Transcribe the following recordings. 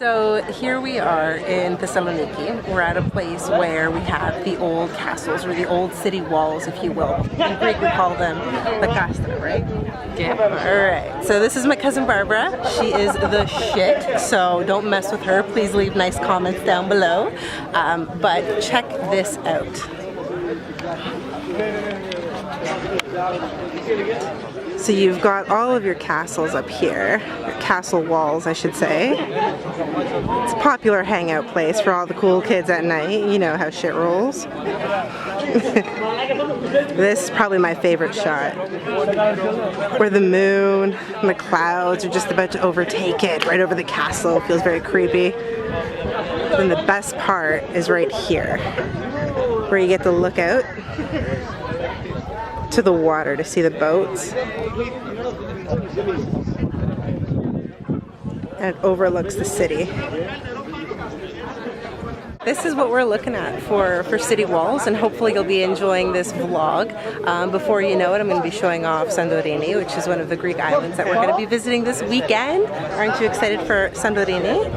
So here we are in Thessaloniki. We're at a place where we have the old castles, or the old city walls, if you will. In Greek we call them the castra, right? Yeah. Alright, so this is my cousin Barbara. She is the shit, so don't mess with her. Please leave nice comments down below. But check this out. So you've got all of your castles up here, your castle walls I should say. It's a popular hangout place for all the cool kids at night, you know how shit rolls. This is probably my favorite shot, where the moon and the clouds are just about to overtake it, right over the castle. It feels very creepy. And the best part is right here, where you get to look out to the water to see the boats. And it overlooks the city. This is what we're looking at for city walls, and hopefully you'll be enjoying this vlog. Before you know it, I'm going to be showing off Santorini, which is one of the Greek islands that we're going to be visiting this weekend. Aren't you excited for Santorini?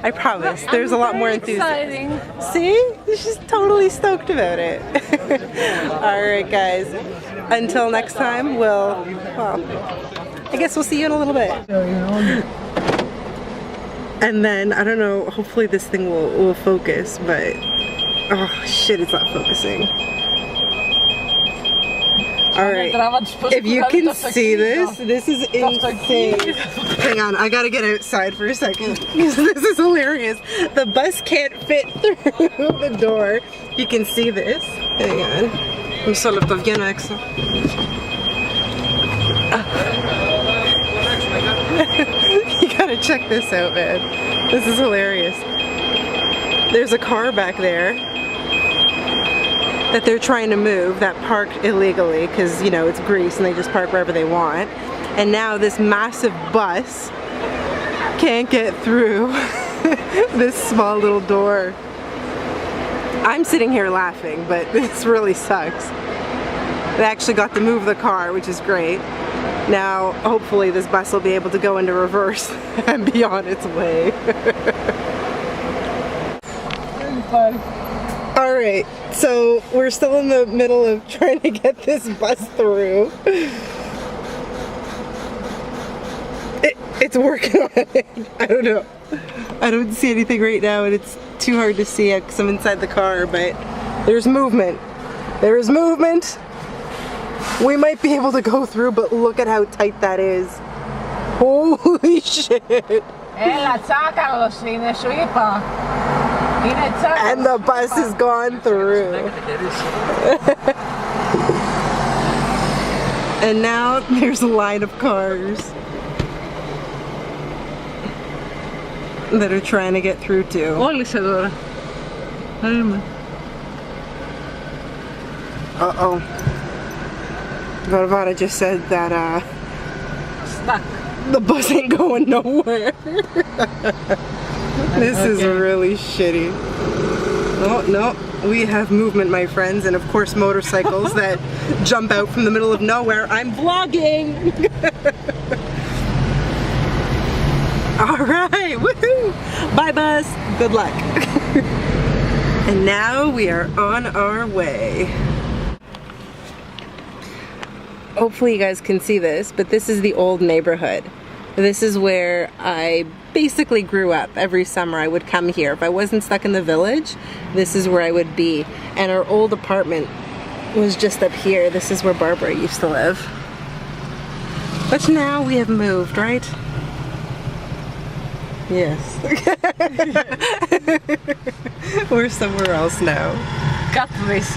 I promise. There's a lot more enthusiasm. See? She's totally stoked about it. Alright guys. Until next time, well, I guess we'll see you in a little bit. And then, I don't know, hopefully this thing will focus, but oh shit, it's not focusing. Alright, if you can see this is insane. Hang on, I gotta get outside for a second. This is hilarious. The bus can't fit through the door. You can see this. Hang on. I'm so left off again, Axel. You gotta check this out, man. This is hilarious. There's a car back there that they're trying to move, that parked illegally because, you know, it's Greece and they just park wherever they want. And now this massive bus can't get through this small little door. I'm sitting here laughing, but this really sucks. They actually got to move the car, which is great. Now, hopefully this bus will be able to go into reverse and be on its way. Alright, so we're still in the middle of trying to get this bus through. It's working on it. I don't know. I don't see anything right now and it's too hard to see because I'm inside the car, but there's movement. There is movement. We might be able to go through, but look at how tight that is. Holy shit. And the bus has gone through. And now there's a line of cars that are trying to get through too. Uh-oh. Varvara just said that the bus ain't going nowhere. This is really shitty. Oh, no, we have movement, my friends, and of course motorcycles that jump out from the middle of nowhere. I'm vlogging! Alright, woohoo! Bye bus, good luck. And now we are on our way. Hopefully you guys can see this, but this is the old neighborhood. This is where I basically grew up. Every summer I would come here. If I wasn't stuck in the village, this is where I would be. And our old apartment was just up here. This is where Barbara used to live. But now we have moved, right? Yes. We're somewhere else now. Cut this.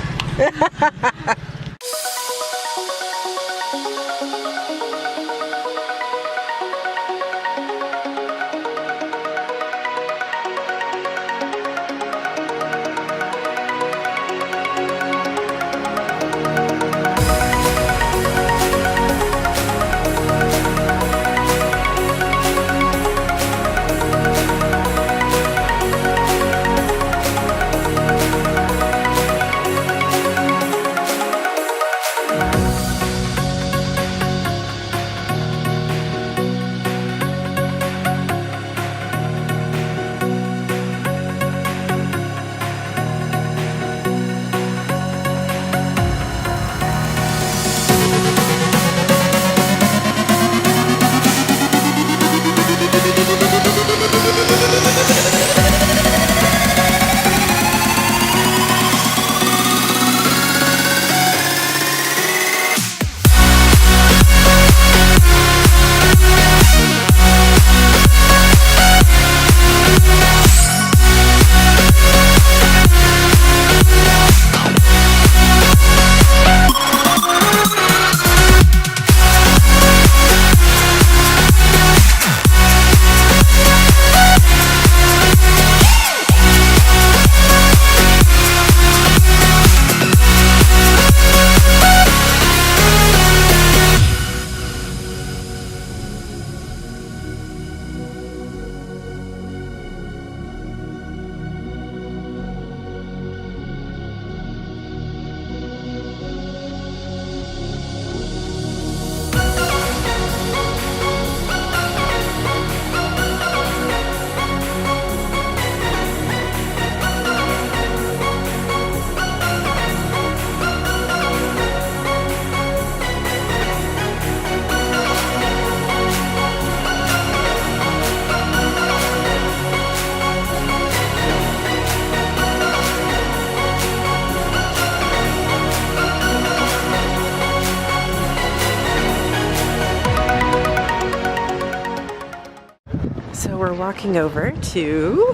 So we're walking over to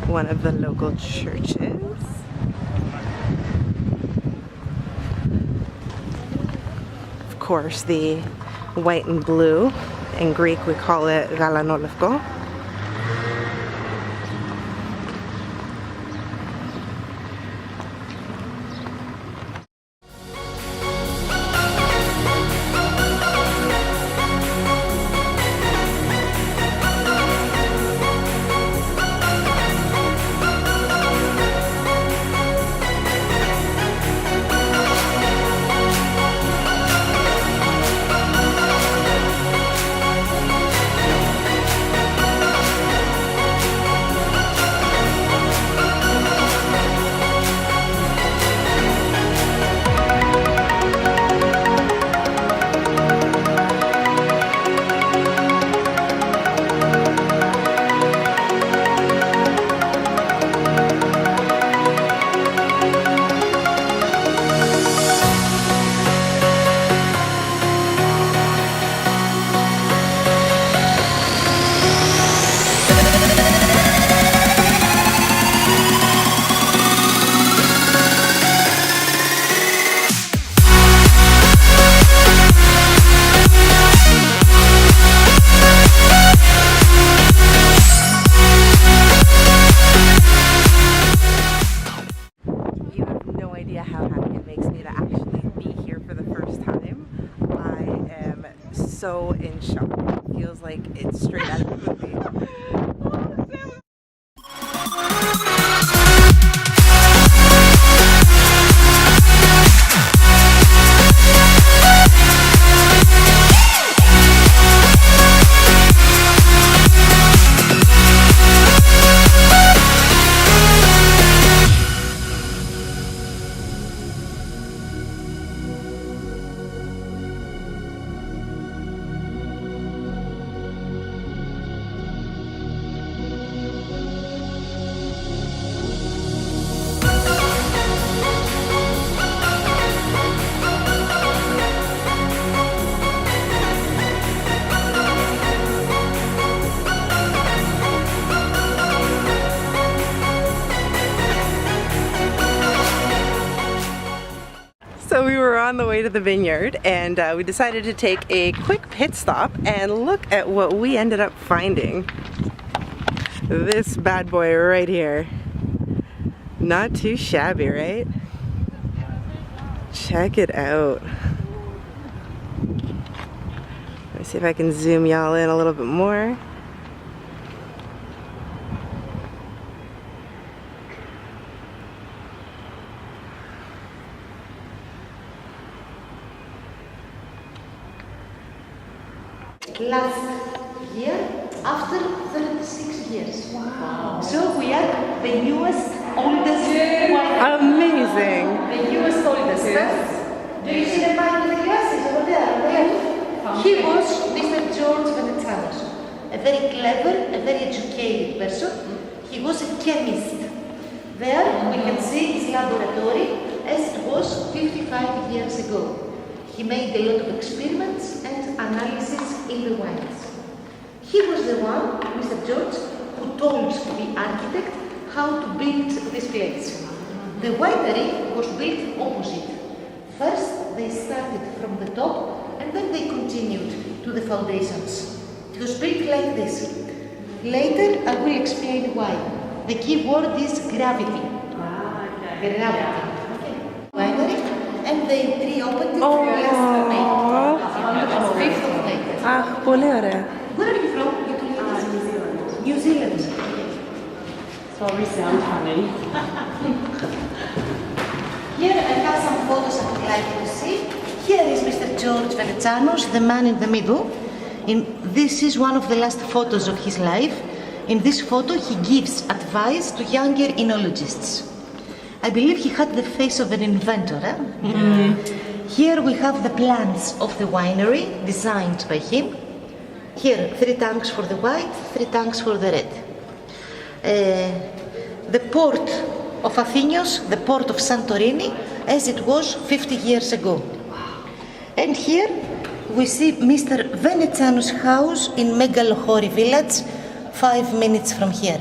one of the local churches. Of course, the white and blue. In Greek, we call it galanolovko. So in shock. It feels like it's straight out of the movie. So we were on the way to the vineyard and we decided to take a quick pit stop and look at what we ended up finding. This bad boy right here. Not too shabby, right? Check it out. Let me see if I can zoom y'all in a little bit more. Last year, after 36 years. Wow. So we are the newest, oldest winery. Amazing. The newest, oldest. Do you see the man with the glasses over there? He was Mr. George Venetsanos. A very clever, a very educated person. He was a chemist. There we can see his laboratory as it was 55 years ago. He made a lot of experiments and analysis in the wines. He was the one, Mr. George, who told the architect how to build this place. The winery was built opposite. First, they started from the top and then they continued to the foundations. It was built like this. Later, I will explain why. The key word is gravity. Gravity. Winery. And they reopened it last May. On the 5th of May. Πολύ ωραία. Where are you from? New Zealand. New Zealand. Sorry, sound funny. Here I have some photos I would like you to see. Here is Mr. George Venetsanos, the man in the middle. This is one of the last photos of his life. In this photo, he gives advice to younger enologists. I believe he had the face of an inventor. Here we have the plans of the winery designed by him. Here, 3 tanks for the white, 3 tanks for the red. The port of Athenios, the port of Santorini, as it was 50 years ago. And here we see Mr. Venetsanos' house in Megalohori village, 5 minutes from here.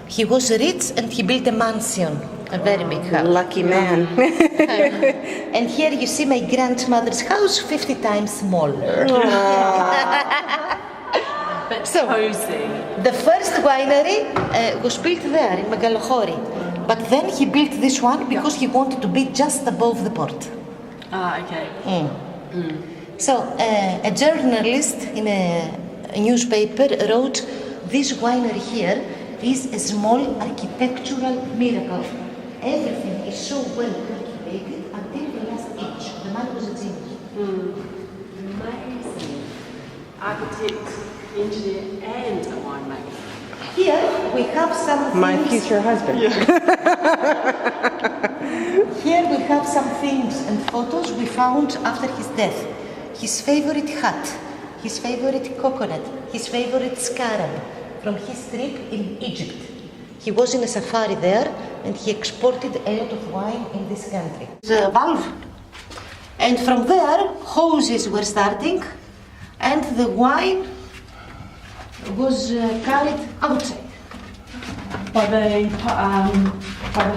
He was rich and he built a mansion, a very big house. Lucky man. And here you see my grandmother's house, 50 times smaller. But So- cozy. The first winery was built there in Megalochori, but then he built this one because he wanted to be just above the port. Ah, okay. So a journalist in a newspaper wrote, "This winery here is a small architectural miracle. Everything is so well calculated until the last inch." The man was a genius. Amazing. Architect, engineer, and a winemaker. Here we have some My things. future husband. Here we have some things and photos we found after his death. His favorite hat, his favorite coconut, his favorite scarab from his trip in Egypt. He was in a safari there and he exported a lot of wine in this country. The valve. And from there, hoses were starting and the wine was carried outside. By the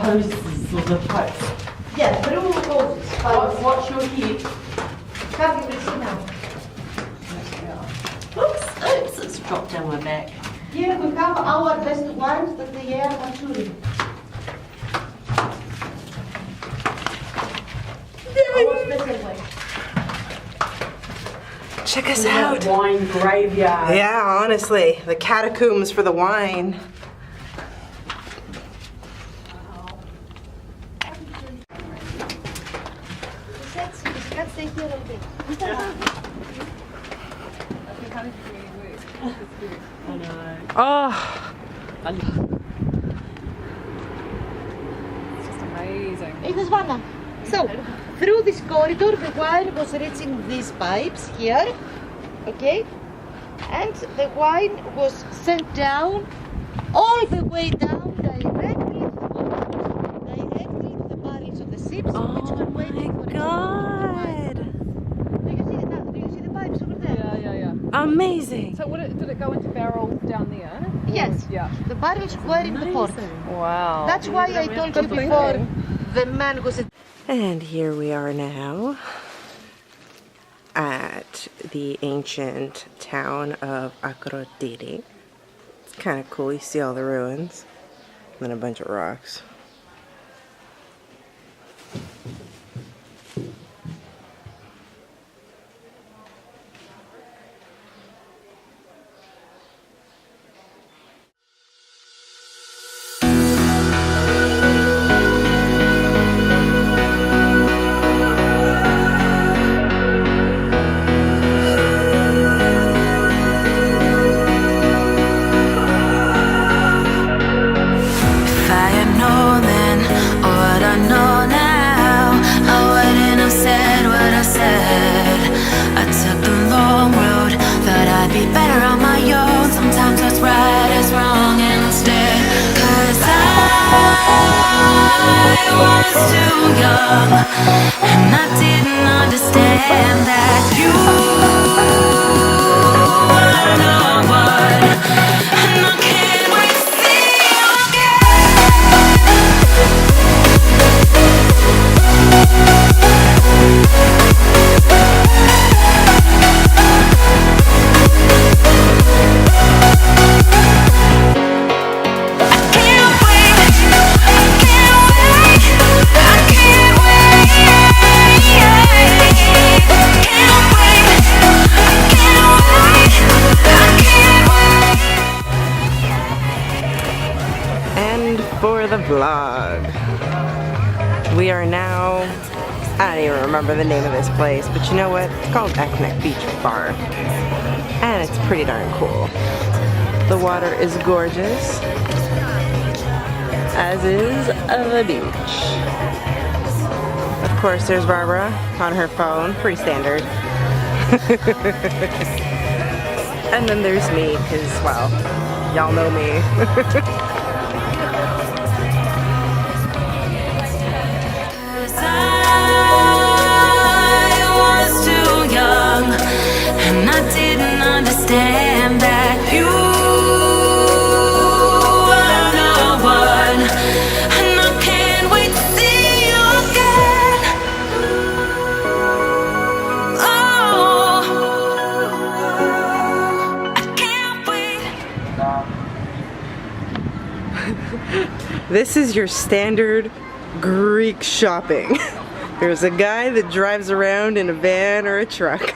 hoses or the pipes. Yeah, through hoses. What's your head? Have you seen now? Oops, oops, it's dropped down my back. Here we have our best wines that they are maturing. Our special wine. Check us Out. out. Wine graveyard. Yeah, honestly, the catacombs for the wine. Can't stay here all day. I know. Oh, It's just amazing. It is one. So, through this corridor, the wine was reaching these pipes here, okay? And the wine was sent down, all the way down, directly to the barrels of the ships, which were waiting for God. Do you see it now? Do you see the pipes over there? Yeah. Amazing. So did it go into barrels down there? Yes. Yeah. The barrels were in the port. Wow. That's why I told you before the man was a And here we are now at the ancient town of Akrotiri. It's kind of cool. You see all the ruins and then a bunch of rocks. If I had known then what I know now, I wouldn't have said what I said. I took the long road, thought I'd be better on my own. Sometimes what's right is wrong instead. 'Cause I was too young, and I didn't understand that you were no one. And I can't wait to see you And for the vlog, we are now, I don't even remember the name of this place, but you know what? It's called Eclipse Beach Bar. And it's pretty darn cool. The water is gorgeous, as is the beach. Of course, there's Barbara on her phone, pretty standard. And then there's me, because, well, y'all know me. 'Cause I was too young, and I didn't understand that you This is your standard Greek shopping. There's a guy that drives around in a van or a truck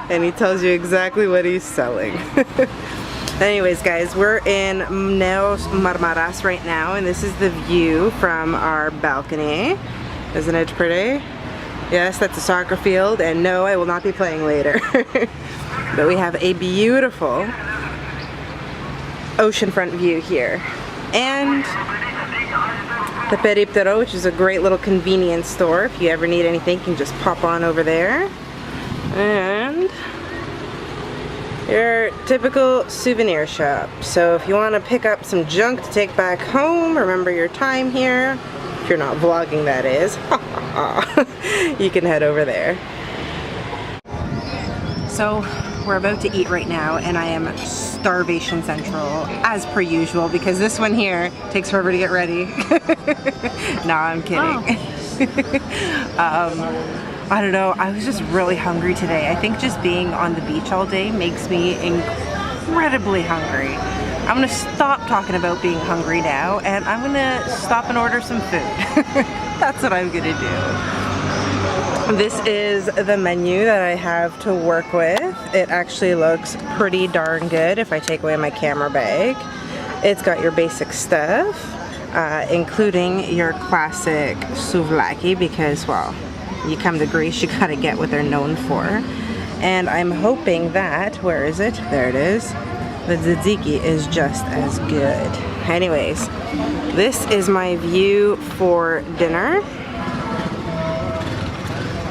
and he tells you exactly what he's selling. Anyways guys, we're in Marmaras right now and this is the view from our balcony. Isn't it pretty? Yes, that's a soccer field and no, I will not be playing later. But we have a beautiful oceanfront view here. And the Periptero, which is a great little convenience store. If you ever need anything, you can just pop on over there. And your typical souvenir shop. So if you want to pick up some junk to take back home, remember your time here. If you're not vlogging, that is. You can head over there. So we're about to eat right now and I am starvation central as per usual because this one here takes forever to get ready. No, I'm kidding. I don't know, I was just really hungry today. I think just being on the beach all day makes me incredibly hungry. I'm gonna stop talking about being hungry now and I'm gonna stop and order some food. That's what I'm gonna do. This is the menu that I have to work with. It actually looks pretty darn good if I take away my camera bag. It's got your basic stuff, including your classic souvlaki because, well, you come to Greece, you gotta get what they're known for. And I'm hoping that, where is it? There it is. The tzatziki is just as good. Anyways, this is my view for dinner.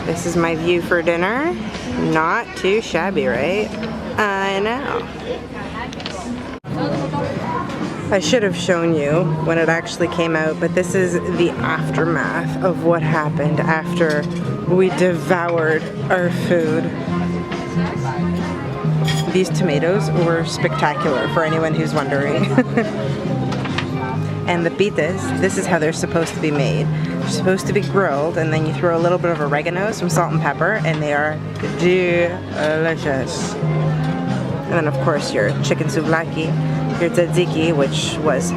This is my view for dinner. Not too shabby, right? I know. I should have shown you when it actually came out, but this is the aftermath of what happened after we devoured our food. These tomatoes were spectacular for anyone who's wondering. And the pitas, this is how they're supposed to be made. They're supposed to be grilled and then you throw a little bit of oregano, some salt and pepper, and they are delicious. And then of course your chicken souvlaki, your tzatziki, which was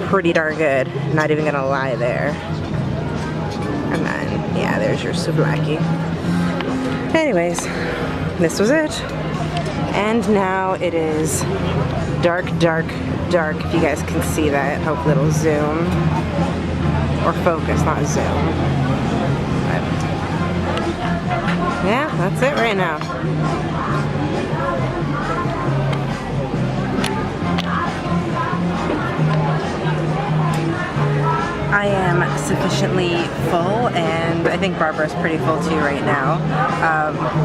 pretty darn good, not even gonna lie there. And then, yeah, there's your souvlaki. Anyways, this was it. And now it is dark, dark, dark, if you guys can see that. Hopefully it'll zoom. Or focus, not zoom. But yeah, that's it right now. I am sufficiently full, and I think Barbara's pretty full too right now.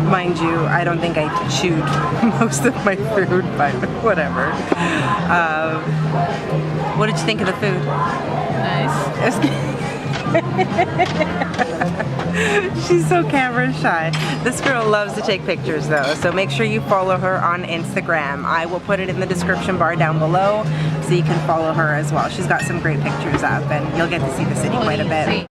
Mind you, I don't think I chewed most of my food, but whatever. What did you think of the food? Nice. She's so camera shy. This girl loves to take pictures though, so make sure you follow her on Instagram. I will put it in the description bar down below so you can follow her as well. She's got some great pictures up and you'll get to see the city quite a bit.